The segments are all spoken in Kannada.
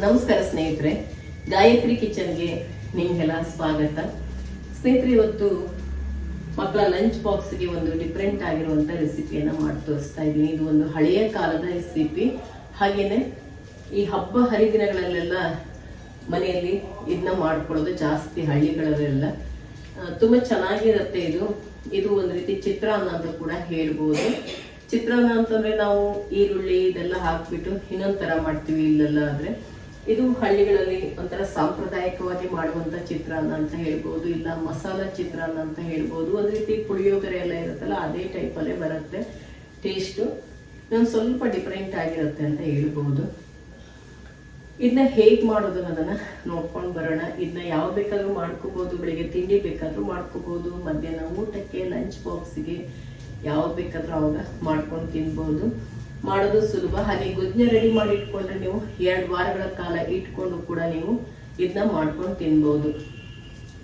ನಮಸ್ಕಾರ ಸ್ನೇಹಿತರೆ, ಗಾಯತ್ರಿ ಕಿಚನ್ಗೆ ನಿಮಗೆಲ್ಲ ಸ್ವಾಗತ. ಸ್ನೇಹಿತರೆ, ಇವತ್ತು ಮಕ್ಕಳ ಲಂಚ್ ಬಾಕ್ಸ್ಗೆ ಒಂದು ಡಿಫ್ರೆಂಟ್ ಆಗಿರುವಂತ ರೆಸಿಪಿಯನ್ನ ಮಾಡಿ ತೋರಿಸ್ತಾ ಇದ್ದೀನಿ. ಇದು ಒಂದು ಹಳೆಯ ಕಾಲದ ರೆಸಿಪಿ. ಹಾಗೇನೆ ಈ ಹಬ್ಬ ಹರಿದಿನಗಳಲ್ಲೆಲ್ಲ ಮನೆಯಲ್ಲಿ ಇದನ್ನ ಮಾಡ್ಕೊಳ್ಳೋದು ಜಾಸ್ತಿ, ಹಳ್ಳಿಗಳಲ್ಲೆಲ್ಲ ತುಂಬಾ ಚೆನ್ನಾಗಿರುತ್ತೆ. ಇದು ಒಂದು ರೀತಿ ಚಿತ್ರಾನ್ನ ಅಂತ ಕೂಡ ಹೇಳ್ಬೋದು. ಚಿತ್ರಾನ್ನ ಅಂತಂದ್ರೆ ನಾವು ಈರುಳ್ಳಿ ಇದೆಲ್ಲ ಹಾಕ್ಬಿಟ್ಟು ಇನ್ನೊಂದ್ ತರ ಮಾಡ್ತೀವಿ. ಇಲ್ಲೆಲ್ಲ ಆದ್ರೆ ಇದು ಹಳ್ಳಿಗಳಲ್ಲಿ ಒಂಥರ ಸಾಂಪ್ರದಾಯಿಕವಾಗಿ ಮಾಡುವಂತ ಚಿತ್ರಾನ್ನ ಅಂತ ಹೇಳ್ಬೋದು, ಇಲ್ಲ ಮಸಾಲಾ ಚಿತ್ರಾನ್ನ ಅಂತ ಹೇಳ್ಬೋದು. ಒಂದ್ ರೀತಿ ಪುಳಿಯೋಗರೆ ಎಲ್ಲ ಇರುತ್ತಲ್ಲ, ಅದೇ ಟೈಪ್ ಅಲ್ಲೇ ಬರುತ್ತೆ. ಟೇಸ್ಟ್ ಇನ್ನೊಂದು ಸ್ವಲ್ಪ ಡಿಫ್ರೆಂಟ್ ಆಗಿರುತ್ತೆ ಅಂತ ಹೇಳ್ಬೋದು. ಇದನ್ನ ಹೇಗ್ ಮಾಡೋದು ಅನ್ನೋದನ್ನ ನೋಡ್ಕೊಂಡು ಬರೋಣ. ಇದನ್ನ ಯಾವ ಬೇಕಾದ್ರೂ ಮಾಡ್ಕೋಬಹುದು, ಬೆಳಿಗ್ಗೆ ತಿಂಡಿ ಬೇಕಾದ್ರೂ ಮಾಡ್ಕೋಬಹುದು, ಮಧ್ಯಾಹ್ನ ಊಟಕ್ಕೆ ಲಂಚ್ ಬಾಕ್ಸ್ಗೆ ಯಾವ್ದು ಬೇಕಾದ್ರೂ ಅವಾಗ ಮಾಡ್ಕೊಂಡು ತಿನ್ಬಹುದು. ಮಾಡೋದು ಸುಲಭ. ಹಾಗೆ ಗೊಜ್ಜ ರೆಡಿ ಮಾಡಿ ಇಟ್ಕೊಂಡ್ರೆ ನೀವು 2 ವಾರಗಳ ಕಾಲ ಇಟ್ಕೊಂಡು ಕೂಡ ನೀವು ಇದನ್ನ ಮಾಡ್ಕೊಂಡು ತಿನ್ಬಹುದು.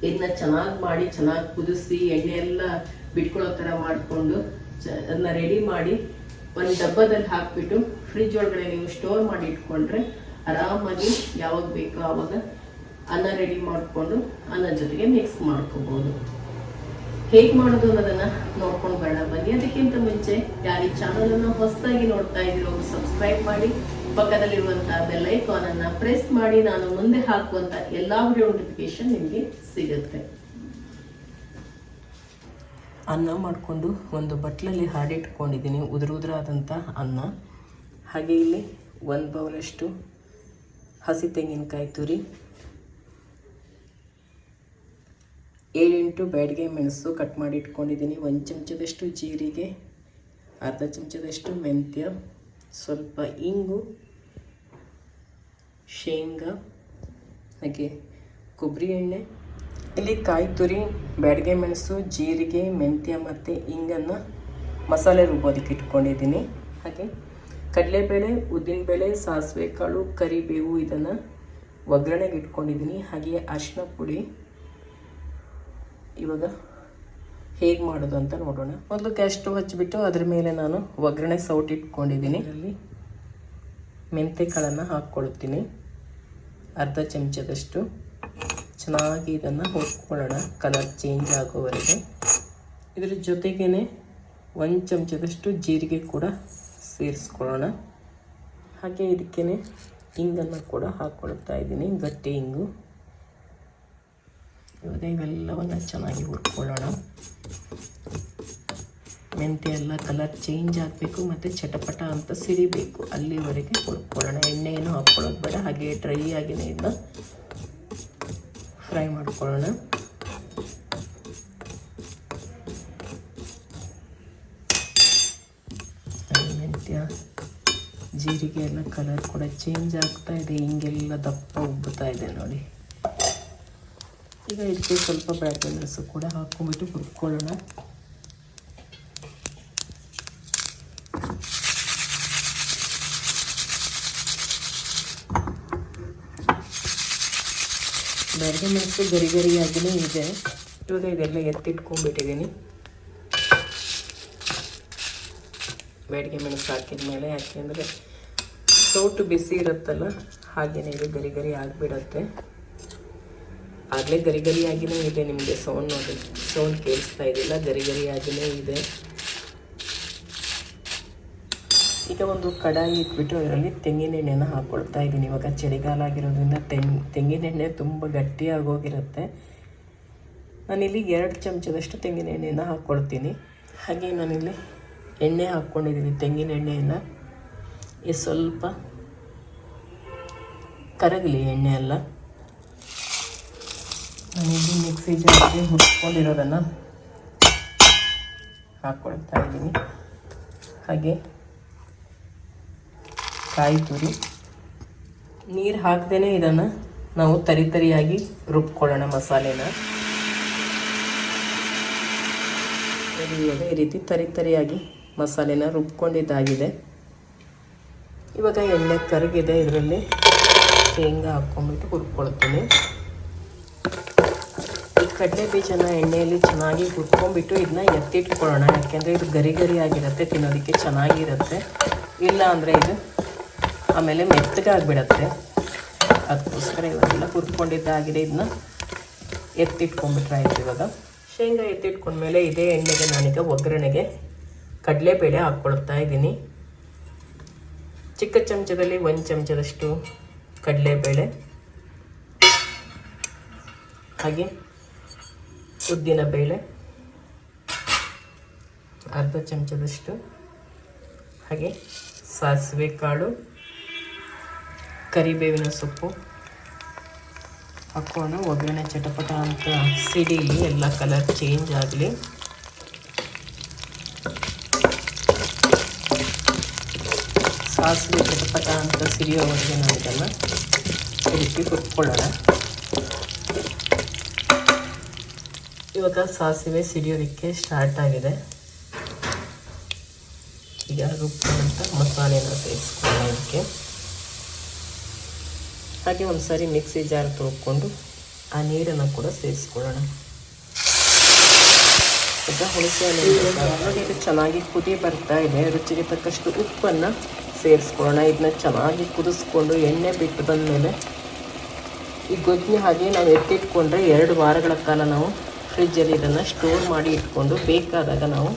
ಇದನ್ನ ಚೆನ್ನಾಗಿ ಮಾಡಿ, ಚೆನ್ನಾಗಿ ಕುದಿಸಿ, ಎಣ್ಣೆ ಎಲ್ಲ ಬಿಟ್ಕೊಳ್ಳೋ ತರ ಮಾಡ್ಕೊಂಡು ಅದನ್ನ ರೆಡಿ ಮಾಡಿ ಒಂದು ಡಬ್ಬದಲ್ಲಿ ಹಾಕ್ಬಿಟ್ಟು ಫ್ರಿಜ್ ಒಳಗಡೆ ನೀವು ಸ್ಟೋರ್ ಮಾಡಿ ಇಟ್ಕೊಂಡ್ರೆ ಆರಾಮಾಗಿ ಯಾವಾಗ ಬೇಕೋ ಆವಾಗ ಅನ್ನ ರೆಡಿ ಮಾಡಿಕೊಂಡು ಅನ್ನ ಜೊತೆಗೆ ಮಿಕ್ಸ್ ಮಾಡ್ಕೋಬಹುದು. ಹೇಗೆ ಮಾಡೋದು ಅನ್ನೋದನ್ನ ನೋಡ್ಕೊಂಡು ಬರೋಣ ಬನ್ನಿ. ಅದಕ್ಕಿಂತ ಮುಂಚೆ ಯಾರು ಈ ಚಾನಲ್ ಅನ್ನು ಹೊಸದಾಗಿ ನೋಡ್ತಾ ಇದ್ದೀರೋ ಸಬ್ಸ್ಕ್ರೈಬ್ ಮಾಡಿ, ಪಕ್ಕದಲ್ಲಿರುವಂತಹ ಬೆಲ್ ಐಕಾನ್ ಅನ್ನ ಪ್ರೆಸ್ ಮಾಡಿ. ನಾನು ಮುಂದೆ ಹಾಕುವಂತ ಎಲ್ಲಾ ವಿಡಿಯೋ ನೋಟಿಫಿಕೇಶನ್ ನಿಮಗೆ ಸಿಗುತ್ತೆ. ಅನ್ನ ಮಾಡಿಕೊಂಡು ಒಂದು ಬಟ್ಲಲ್ಲಿ ಹಾಡಿಟ್ಕೊಂಡಿದ್ದೀನಿ, ಉದುರಾದಂಥ ಅನ್ನ. ಹಾಗೆ ಇಲ್ಲಿ 1 ಬೌಲಷ್ಟು ಹಸಿ ತೆಂಗಿನಕಾಯಿ ತುರಿ, 7-8 ಬ್ಯಾಡಗೆ ಮೆಣಸು ಕಟ್ ಮಾಡಿ ಇಟ್ಕೊಂಡಿದ್ದೀನಿ, 1 ಚಮಚದಷ್ಟು ಜೀರಿಗೆ, ಅರ್ಧ ಚಮಚದಷ್ಟು ಮೆಂತ್ಯ, ಸ್ವಲ್ಪ ಇಂಗು, ಶೇಂಗಾ, ಹಾಗೆ ಕೊಬ್ಬರಿ ಎಣ್ಣೆ. ಇಲ್ಲಿ ಕಾಯಿ ತುರಿ, ಬ್ಯಾಡಗೆ ಮೆಣಸು, ಜೀರಿಗೆ, ಮೆಂತ್ಯ ಮತ್ತು ಇಂಗನ್ನು ಮಸಾಲೆ ರುಬ್ಬೋದಕ್ಕೆ ಇಟ್ಕೊಂಡಿದ್ದೀನಿ. ಹಾಗೆ ಕಡಲೆಬೇಳೆ, ಉದ್ದಿನಬೇಳೆ, ಸಾಸಿವೆ ಕಾಳು, ಕರಿಬೇವು ಇದನ್ನು ಒಗ್ಗರಣೆಗೆ ಇಟ್ಕೊಂಡಿದ್ದೀನಿ. ಹಾಗೆ ಅರಿಶಿನ ಪುಡಿ. ಇವಾಗ ಹೇಗೆ ಮಾಡೋದು ಅಂತ ನೋಡೋಣ. ಮೊದಲು ಗ್ಯಾಸ್ ಸ್ಟವ್ ಹಚ್ಚಿಬಿಟ್ಟು ಅದ್ರ ಮೇಲೆ ನಾನು ಒಗ್ಗರಣೆ ಸೌಟ್ ಇಟ್ಕೊಂಡಿದ್ದೀನಿ. ಇದರಲ್ಲಿ ಮೆಂತ್ಯ ಕಾಳನ್ನು ಹಾಕ್ಕೊಳ್ತೀನಿ, ಅರ್ಧ ಚಮಚದಷ್ಟು. ಚೆನ್ನಾಗಿ ಇದನ್ನು ಹುರ್ಕೊಳ್ಳೋಣ, ಕಲರ್ ಚೇಂಜ್ ಆಗೋವರೆಗೆ. ಇದ್ರ ಜೊತೆಗೇ 1 ಚಮಚದಷ್ಟು ಜೀರಿಗೆ ಕೂಡ ಸೇರಿಸ್ಕೊಳ್ಳೋಣ. ಹಾಗೆ ಇದಕ್ಕೆ ಹಿಂಗನ್ನು ಕೂಡ ಹಾಕ್ಕೊಳ್ತಾ ಇದ್ದೀನಿ, ಗಟ್ಟಿ ಹಿಂಗು. ಇವಾಗ ಇವೆಲ್ಲವನ್ನು ಚೆನ್ನಾಗಿ ಹುರ್ಕೊಳ್ಳೋಣ. ಮೆಂತ್ಯ ಎಲ್ಲ ಕಲರ್ ಚೇಂಜ್ ಆಗಬೇಕು ಮತ್ತು ಚಟಪಟ ಅಂತ ಸಿಡಿಬೇಕು, ಅಲ್ಲಿವರೆಗೆ ಹುರ್ಕೊಳ್ಳೋಣ. ಎಣ್ಣೆ ಏನು ಹಾಕ್ಕೊಳ್ಳೋದು ಬೇಡ, ಹಾಗೆ ಡ್ರೈ ಆಗಿನೇ ಇದನ್ನ ಫ್ರೈ ಮಾಡ್ಕೊಳ್ಳೋಣ. ಮೆಂತ್ಯ ಜೀರಿಗೆ ಎಲ್ಲ ಕಲರ್ ಕೂಡ ಚೇಂಜ್ ಆಗ್ತಾ ಇದೆ, ಹಿಂಗೆಲ್ಲ ದಪ್ಪ ಉಬ್ಬುತ್ತಾ ಇದೆ ನೋಡಿ. ಈಗ ಇದಕ್ಕೆ ಸ್ವಲ್ಪ ಬ್ಯಾಡಗೆ ಮೆಣಸು ಕೂಡ ಹಾಕ್ಕೊಂಡ್ಬಿಟ್ಟು ಹುರ್ಕೊಳ್ಳೋಣ. ಬ್ಯಾಡಗೆ ಮೆಣಸು ಗರಿಯಾಗಿಯೇ ಇದೆ. ಇವಾಗ ಇದೆಲ್ಲ ಎತ್ತಿಟ್ಕೊಂಡ್ಬಿಟ್ಟಿದ್ದೀನಿ. ಬ್ಯಾಡಗೆ ಮೆಣಸು ಹಾಕಿದ ಮೇಲೆ, ಯಾಕೆಂದರೆ ಸೌಟು ಬಿಸಿ ಇರುತ್ತಲ್ಲ, ಹಾಗೆಯೇ ಇದು ಗರಿ ಆಗಿಬಿಡತ್ತೆ. ಆಗಲೇ ಗರಿಯಾಗಿಯೇ ಇದೆ. ನಿಮಗೆ ಸೌಂಡ್ ನೋಡಿ, ಸೌಂಡ್ ಕೇಳಿಸ್ತಾ ಇದ್ದಿಲ್ಲ, ಗರಿಯಾಗಿಯೇ ಇದೆ. ಈಗ ಒಂದು ಕಡಾಯಿ ಇಟ್ಬಿಟ್ಟು ಅದರಲ್ಲಿ ತೆಂಗಿನ ಎಣ್ಣೆನ ಹಾಕ್ಕೊಳ್ತಾ ಇದ್ದೀನಿ. ಇವಾಗ ಚಳಿಗಾಲ ಆಗಿರೋದ್ರಿಂದ ತೆಂಗಿನ ಎಣ್ಣೆ ತುಂಬ ಗಟ್ಟಿಯಾಗೋಗಿರುತ್ತೆ. ನಾನಿಲ್ಲಿ 2 ಚಮಚದಷ್ಟು ತೆಂಗಿನ ಎಣ್ಣೆನ ಹಾಕ್ಕೊಳ್ತೀನಿ. ಹಾಗೆ ನಾನಿಲ್ಲಿ ಎಣ್ಣೆ ಹಾಕ್ಕೊಂಡಿದ್ದೀನಿ, ತೆಂಗಿನ ಎಣ್ಣೆಯನ್ನು. ಇದು ಸ್ವಲ್ಪ ಕರಗಲಿ ಎಣ್ಣೆ ಎಲ್ಲ. ನಾನಿಲ್ಲಿ ಮಿಕ್ಸಿ ಜಾರಿಗೆ ಹುರ್ಕೊಂಡಿರೋದನ್ನು ಹಾಕ್ಕೊಳ್ತಾ ಇದ್ದೀನಿ. ಹಾಗೆ ಕಾಯಿ ತುರಿ. ನೀರು ಹಾಕ್ದೇ ಇದನ್ನು ನಾವು ತರಿಯಾಗಿ ರುಬ್ಕೊಳ್ಳೋಣ ಮಸಾಲೆನ. ಇವಾಗ ಈ ರೀತಿ ತರಿಯಾಗಿ ಮಸಾಲೆನ ರುಬ್ಕೊಂಡಿದ್ದಾಗಿದೆ. ಇವಾಗ ಎಣ್ಣೆ ಕರಗಿದೆ, ಇದರಲ್ಲಿ ಶೇಂಗಾ ಹಾಕ್ಕೊಂಡ್ಬಿಟ್ಟು ಹುರ್ಕೊಳ್ತೀನಿ. ಈ ಕಡಲೆ ಬೀಜನ ಎಣ್ಣೆಯಲ್ಲಿ ಚೆನ್ನಾಗಿ ಹುರ್ಕೊಂಡ್ಬಿಟ್ಟು ಇದನ್ನ ಎತ್ತಿಟ್ಕೊಳ್ಳೋಣ. ಯಾಕೆಂದರೆ ಇದು ಗರಿ ಆಗಿರುತ್ತೆ, ತಿನ್ನೋದಕ್ಕೆ ಚೆನ್ನಾಗಿರುತ್ತೆ. ಇಲ್ಲ ಅಂದರೆ ಇದು ಆಮೇಲೆ ಮೆತ್ತಗಾಗ್ಬಿಡತ್ತೆ. ಅದಕ್ಕೋಸ್ಕರ ಇವಾಗೆಲ್ಲ ಹುರ್ಕೊಂಡಿದ್ದಾಗಿದೆ. ಇದನ್ನ ಎತ್ತಿಟ್ಕೊಂಡ್ಬಿಟ್ರೆ ಆಯ್ತು. ಇವಾಗ ಶೇಂಗಾ ಎತ್ತಿಟ್ಕೊಂಡ್ಮೇಲೆ ಇದೇ ಎಣ್ಣೆಗೆ ನಾನೀಗ ಒಗ್ಗರಣೆಗೆ ಕಡಲೆಬೇಳೆ ಹಾಕ್ಕೊಳ್ತಾ ಇದ್ದೀನಿ. ಚಿಕ್ಕ ಚಮಚದಲ್ಲಿ 1 ಚಮಚದಷ್ಟು ಕಡಲೆಬೇಳೆ, ಹಾಗೆ ಉದ್ದಿನ ಬೇಳೆ ಅರ್ಧ ಚಮಚದಷ್ಟು, ಹಾಗೆ ಸಾಸಿವೆ ಕಾಳು, ಕರಿಬೇವಿನ ಸೊಪ್ಪು ಹಾಕೋಣ. ಒಗ್ಗರಣೆ ಚಟಪಟ ಅಂತ ಸಿಡಿಲಿ, ಎಲ್ಲ ಕಲರ್ ಚೇಂಜ್ ಆಗಲಿ. ಸಾಸಿವೆ ಚಟಪಟ ಅಂತ ಸಿಡಿಯೋವರೆಗೆ ನಾವು ಇದನ್ನು ರೀತಿ ಹುರ್ಕೊಳ್ಳೋಣ. ಇವಾಗ ಸಾಸಿವೆ ಸಿಡಿಯೋದಕ್ಕೆ ಸ್ಟಾರ್ಟ್ ಆಗಿದೆ. ಈಗ ರುಬ್ಕೊಂಡಂಥ ಮಸಾಲೆನ ಸೇರಿಸ್ಕೊಳ್ಳೋಣ ಇದಕ್ಕೆ. ಹಾಗೆ ಒಂದು ಸಾರಿ ಮಿಕ್ಸಿ ಜಾರ್ ತೊಳ್ಕೊಂಡು ಆ ನೀರನ್ನು ಕೂಡ ಸೇರಿಸ್ಕೊಳ್ಳೋಣ. ಈಗ ಹುಣಸೆ ಹಣ್ಣು ಇದು ಚೆನ್ನಾಗಿ ಕುದಿ ಬರ್ತಾ ಇದೆ. ರುಚಿಗೆ ತಕ್ಕಷ್ಟು ಉಪ್ಪನ್ನು ಸೇರಿಸ್ಕೊಳ್ಳೋಣ. ಇದನ್ನ ಚೆನ್ನಾಗಿ ಕುದಿಸ್ಕೊಂಡು ಎಣ್ಣೆ ಬಿಟ್ಟು ಬಂದಮೇಲೆ ಈ ಗೊಜ್ಜು ಹಾಗೆ ನಾವು ಎತ್ತಿಟ್ಕೊಂಡ್ರೆ 2 ವಾರಗಳ ಕಾಲ ನಾವು ಫ್ರಿಜ್ಜಲ್ಲಿ ಇದನ್ನು ಸ್ಟೋರ್ ಮಾಡಿ ಇಟ್ಕೊಂಡು ಬೇಕಾದಾಗ ನಾವು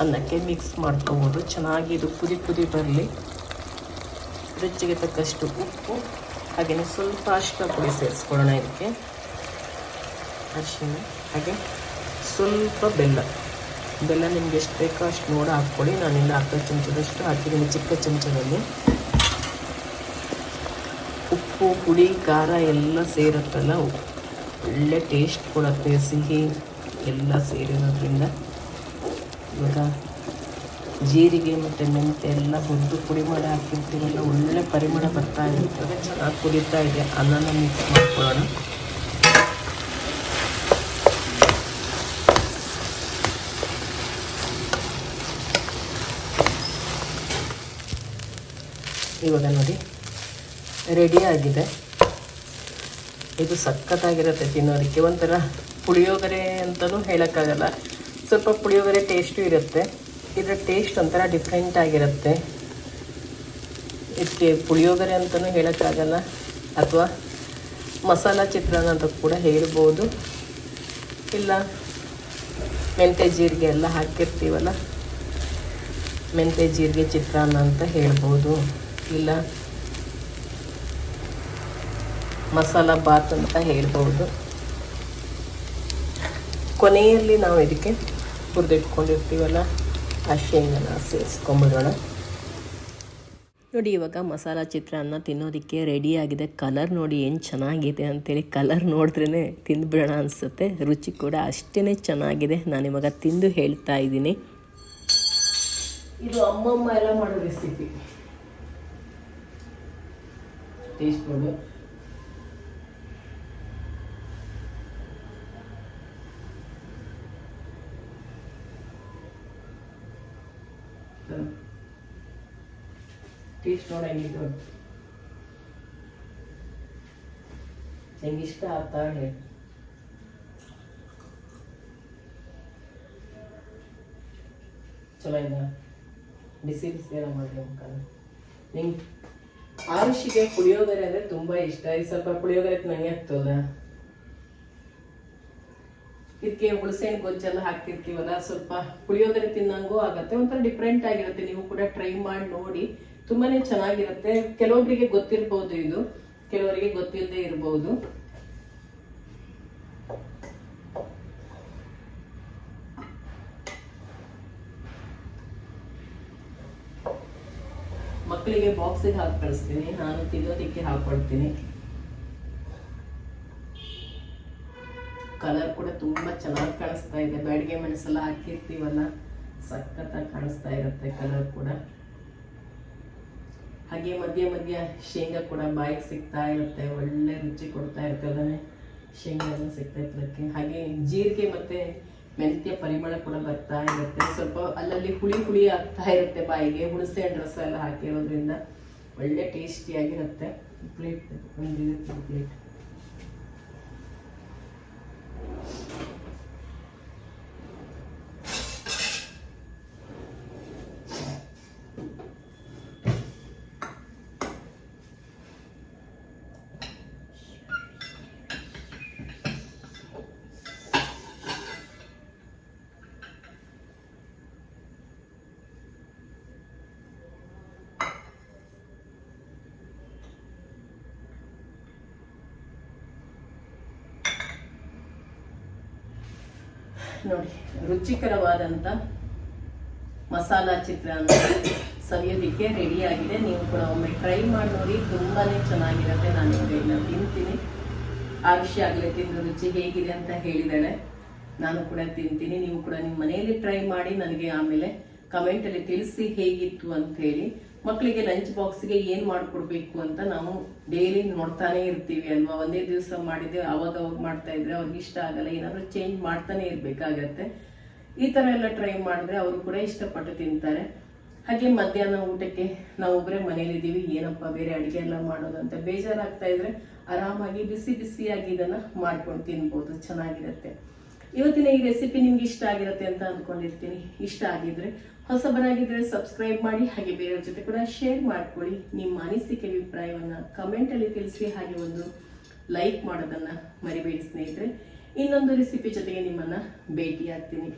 ಅನ್ನಕ್ಕೆ ಮಿಕ್ಸ್ ಮಾಡ್ಕೋಬೋದು. ಚೆನ್ನಾಗಿ ಇದು ಕುದಿ ಬರಲಿ. ರುಚಿಗೆ ತಕ್ಕಷ್ಟು ಉಪ್ಪು, ಹಾಗೆಯೇ ಸ್ವಲ್ಪ ಅರಿಶಿನ ಪುಡಿ ಸೇರಿಸ್ಕೊಳ್ಳೋಣ ಇದಕ್ಕೆ. ಅರಿಶಿನ ಹಾಗೆ ಸ್ವಲ್ಪ ಬೆಲ್ಲ ನಿಮ್ಗೆ ಎಷ್ಟು ಬೇಕೋ ಅಷ್ಟು ನೋಡಿ ಹಾಕ್ಕೊಳ್ಳಿ. ನಾನಿಲ್ಲಿ ಅರ್ಧ ಚಮಚದಷ್ಟು ಹಾಕಿದ್ದೀನಿ ಚಿಕ್ಕ ಚಮಚದಲ್ಲಿ. ಉಪ್ಪು, ಹುಳಿ, ಖಾರ ಎಲ್ಲ ಸೇರುತ್ತಲ್ಲ, ಒಳ್ಳೆ ಟೇಸ್ಟ್ ಕೊಡುತ್ತೆ. ಸಿಹಿ ಎಲ್ಲ ಸೇರಿರೋದ್ರಿಂದ ಇವಾಗ ಜೀರಿಗೆ ಮತ್ತು ಮೆಂತ್ಯ ಎಲ್ಲ ಹುರಿದು ಪುಡಿ ಮಾಡಿ ಹಾಕಿರ್ತೀವಲ್ಲ, ಒಳ್ಳೆ ಪರಿಮಳ ಬರ್ತಾ ಇರ್ತದೆ. ಚೆನ್ನಾಗಿ ಕುದೀತಾ ಇದೆ. ಅನ್ನನ ಮಿಕ್ಸ್ ಮಾಡ್ಕೊಳ್ಳೋಣ. ಇವಾಗ ನೋಡಿ ರೆಡಿ ಆಗಿದೆ. ಇದು ಸಖತ್ತಾಗಿರುತ್ತೆ ತಿನ್ನೋದಕ್ಕೆ. ಒಂಥರ ಪುಳಿಯೋಗರೆ ಅಂತಲೂ ಹೇಳೋಕ್ಕಾಗಲ್ಲ. ಸ್ವಲ್ಪ ಪುಳಿಯೋಗರೆ ಟೇಸ್ಟು ಇರುತ್ತೆ. ಇದರ ಟೇಸ್ಟ್ ಒಂಥರ ಡಿಫ್ರೆಂಟ್ ಆಗಿರುತ್ತೆ. ಇದಕ್ಕೆ ಪುಳಿಯೋಗರೆ ಅಂತಲೂ ಹೇಳೋಕ್ಕಾಗಲ್ಲ, ಅಥವಾ ಮಸಾಲ ಚಿತ್ರಾನ್ನ ಅಂತ ಕೂಡ ಹೇಳ್ಬೋದು. ಇಲ್ಲ ಮೆಂತ್ಯ ಜೀರಿಗೆ ಎಲ್ಲ ಹಾಕಿರ್ತೀವಲ್ಲ, ಮೆಂತ್ಯ ಜೀರಿಗೆ ಚಿತ್ರಾನ್ನ ಅಂತ ಹೇಳ್ಬೋದು. ಇಲ್ಲ ಮಸಾಲ ಬಾತ್ ಅಂತ ಹೇಳ್ಬೋದು. ಕೊನೆಯಲ್ಲಿ ನಾವು ಇದಕ್ಕೆ ಹುರಿದಿಟ್ಕೊಂಡಿರ್ತೀವಲ್ಲ ಆ ಶೇಂಗಾನ ಸೇರಿಸ್ಕೊಂಬಿಡೋಣ. ನೋಡಿ ಇವಾಗ ಮಸಾಲ ಚಿತ್ರಾನ್ನ ತಿನ್ನೋದಕ್ಕೆ ರೆಡಿಯಾಗಿದೆ. ಕಲರ್ ನೋಡಿ ಏನು ಚೆನ್ನಾಗಿದೆ ಅಂತೇಳಿ ಕಲರ್ ನೋಡಿದ್ರೇ ತಿಂದುಬಿಡೋಣ ಅನಿಸುತ್ತೆ. ರುಚಿ ಕೂಡ ಅಷ್ಟೇ ಚೆನ್ನಾಗಿದೆ. ನಾನಿವಾಗ ತಿಂದು ಹೇಳ್ತಾ ಇದ್ದೀನಿ. ಇದು ಅಮ್ಮಮ್ಮ ಎಲ್ಲ ಮಾಡೋ ರೆಸಿಪಿ. ಟೇಸ್ಟ್ ನೋಡಿ. ಟೇಸ್ಟ್ ನೋಡಂಗಿದ್ದು ಹೆಂಗಿಷ್ಟ ಆಗ್ತಾ ಹೇಳಿ. ಚಲೋ ಇಲ್ಲ, ಬಿಸಿ ಎಲ್ಲ ಮಾಡಿ ಮುಖಾನ. ನಿಂಗೆ ಆರುಷಿಗೆ ಪುಳಿಯೋಗರೆ ಅಂದರೆ ತುಂಬ ಇಷ್ಟ. ಇದು ಸ್ವಲ್ಪ ಪುಳಿಯೋಗರೆ ನಂಗೆ ಆಗ್ತದ. ಇದಕ್ಕೆ ಹುಣಸೆಹಣ್ಣು ಗೊಜ್ಜೆಲ್ಲ ಹಾಕ್ತಿರ್ತೀವಲ್ಲ, ಸ್ವಲ್ಪ ಪುಳಿಯೋಗರೆ ತಿನ್ನಂಗೂ ಆಗತ್ತೆ. ಒಂಥರ ಡಿಫ್ರೆಂಟ್ ಆಗಿರುತ್ತೆ. ನೀವು ಕೂಡ ಟ್ರೈ ಮಾಡಿ ನೋಡಿ, ತುಂಬಾನೇ ಚೆನ್ನಾಗಿರುತ್ತೆ. ಕೆಲವೊಬ್ಬರಿಗೆ ಗೊತ್ತಿರ್ಬೋದು, ಇದು ಕೆಲವರಿಗೆ ಗೊತ್ತಿಲ್ಲದೆ ಇರ್ಬೋದು. ಮಕ್ಕಳಿಗೆ ಬಾಕ್ಸಿಗೆ ಹಾಕಿ ಕಳಿಸ್ತೀನಿ, ನಾನು ತಿನ್ನೋದಕ್ಕೆ ಹಾಕೊಳ್ತೀನಿ. ಕಲರ್ ಕೂಡ ತುಂಬಾ ಚೆನ್ನಾಗಿ ಕಾಣಿಸ್ತಾ ಇದೆ. ಬ್ಯಾಡಿಗೆ ಮೆಣಸೆಲ್ಲ ಹಾಕಿರ್ತೀವಲ್ಲ, ಸಖತ್ತಾಗಿ ಕಾಣಿಸ್ತಾ ಇರುತ್ತೆ ಕಲರ್ ಕೂಡ. ಹಾಗೆ ಮಧ್ಯ ಮಧ್ಯ ಶೇಂಗಾ ಕೂಡ ಬಾಯಿಗೆ ಸಿಗ್ತಾ ಇರುತ್ತೆ, ಒಳ್ಳೆ ರುಚಿ ಕೊಡ್ತಾ ಇರುತ್ತೆ. ಅದನ್ನೇ ಶೇಂಗಾ ಎಲ್ಲ ಸಿಗ್ತಾ ಇರೋದಕ್ಕೆ. ಹಾಗೆ ಜೀರಿಗೆ ಮತ್ತೆ ಮೆಂತ್ಯ ಪರಿಮಳ ಕೂಡ ಬರ್ತಾ ಇರುತ್ತೆ. ಸ್ವಲ್ಪ ಅಲ್ಲಲ್ಲಿ ಹುಳಿ ಹುಳಿ ಆಗ್ತಾ ಇರುತ್ತೆ ಬಾಯಿಗೆ, ಹುಣಸೆ ಹಣ್ಣು ರಸ ಎಲ್ಲ ಹಾಕಿರೋದ್ರಿಂದ ಒಳ್ಳೆ ಟೇಸ್ಟಿಯಾಗಿರುತ್ತೆ. ಪ್ಲೇಟ್ ಒಂದು ಪ್ಲೇಟ್. ನೋಡಿ ರುಚಿಕರವಾದಂಥ ಮಸಾಲಾ ಚಿತ್ರಾನ್ನ ಸವಿಯೋದಕ್ಕೆ ರೆಡಿ ಆಗಿದೆ. ನೀವು ಕೂಡ ಒಮ್ಮೆ ಟ್ರೈ ಮಾಡಿ ನೋಡಿ, ತುಂಬಾನೇ ಚೆನ್ನಾಗಿರುತ್ತೆ. ನಾನು ಇವಾಗ ತಿಂತೀನಿ. ಆಯುಷಿ ಆಗಲೇ ತಿಂದು ರುಚಿ ಹೇಗಿದೆ ಅಂತ ಹೇಳಿದಾಳೆ. ನಾನು ಕೂಡ ತಿಂತೀನಿ. ನೀವು ಕೂಡ ನಿಮ್ಮ ಮನೆಯಲ್ಲಿ ಟ್ರೈ ಮಾಡಿ ನನಗೆ ಆಮೇಲೆ ಕಮೆಂಟಲ್ಲಿ ತಿಳಿಸಿ ಹೇಗಿತ್ತು ಅಂತ ಹೇಳಿ. ಮಕ್ಕಳಿಗೆ ಲಂಚ್ ಬಾಕ್ಸ್ಗೆ ಏನು ಮಾಡಿಕೊಡ್ಬೇಕು ಅಂತ ನಾವು ಡೈಲಿ ನೋಡ್ತಾನೆ ಇರ್ತೀವಿ ಅಲ್ವಾ. ಒಂದೇ ದಿವಸ ಮಾಡಿದ್ರೆ ಅವಾಗ ಮಾಡ್ತಾ ಇದ್ರೆ ಅವ್ರಿಗೆ ಇಷ್ಟ ಆಗಲ್ಲ. ಏನಾದರೂ ಚೇಂಜ್ ಮಾಡ್ತಾನೆ ಇರಬೇಕಾಗತ್ತೆ. ಈ ಥರ ಎಲ್ಲ ಟ್ರೈ ಮಾಡಿದ್ರೆ ಅವರು ಕೂಡ ಇಷ್ಟಪಟ್ಟು ತಿಂತಾರೆ. ಹಾಗೆ ಮಧ್ಯಾಹ್ನ ಊಟಕ್ಕೆ ನಾವು ಒಬ್ಬರೇ ಮನೇಲಿದ್ದೀವಿ, ಏನಪ್ಪ ಬೇರೆ ಅಡುಗೆ ಎಲ್ಲ ಮಾಡೋದಂತ ಬೇಜಾರಾಗ್ತಾ ಇದ್ರೆ ಆರಾಮಾಗಿ ಬಿಸಿ ಬಿಸಿಯಾಗಿ ಇದನ್ನು ಮಾಡ್ಕೊಂಡು ತಿನ್ಬೋದು, ಚೆನ್ನಾಗಿರುತ್ತೆ. ಇವತ್ತಿನ ಈ ರೆಸಿಪಿ ನಿಮ್ಗೆ ಇಷ್ಟ ಆಗಿರುತ್ತೆ ಅಂತ ಅಂದ್ಕೊಂಡಿರ್ತೀನಿ. ಇಷ್ಟ ಆಗಿದ್ರೆ ಹೊಸಬರಾಗಿದ್ರೆ ಸಬ್ಸ್ಕ್ರೈಬ್ ಮಾಡಿ, ಹಾಗೆ ಬೇರೆಯವ್ರ ಜೊತೆ ಕೂಡ ಶೇರ್ ಮಾಡ್ಕೊಳ್ಳಿ. ನಿಮ್ಮ ಅನಿಸಿಕೆ ಅಭಿಪ್ರಾಯವನ್ನ ಕಮೆಂಟ್ ಅಲ್ಲಿ ತಿಳಿಸಿ, ಹಾಗೆ ಒಂದು ಲೈಕ್ ಮಾಡೋದನ್ನ ಮರಿಬೇಡಿ ಸ್ನೇಹಿತರೆ. ಇನ್ನೊಂದು ರೆಸಿಪಿ ಜೊತೆಗೆ ನಿಮ್ಮನ್ನ ಭೇಟಿ ಆಗ್ತೀನಿ.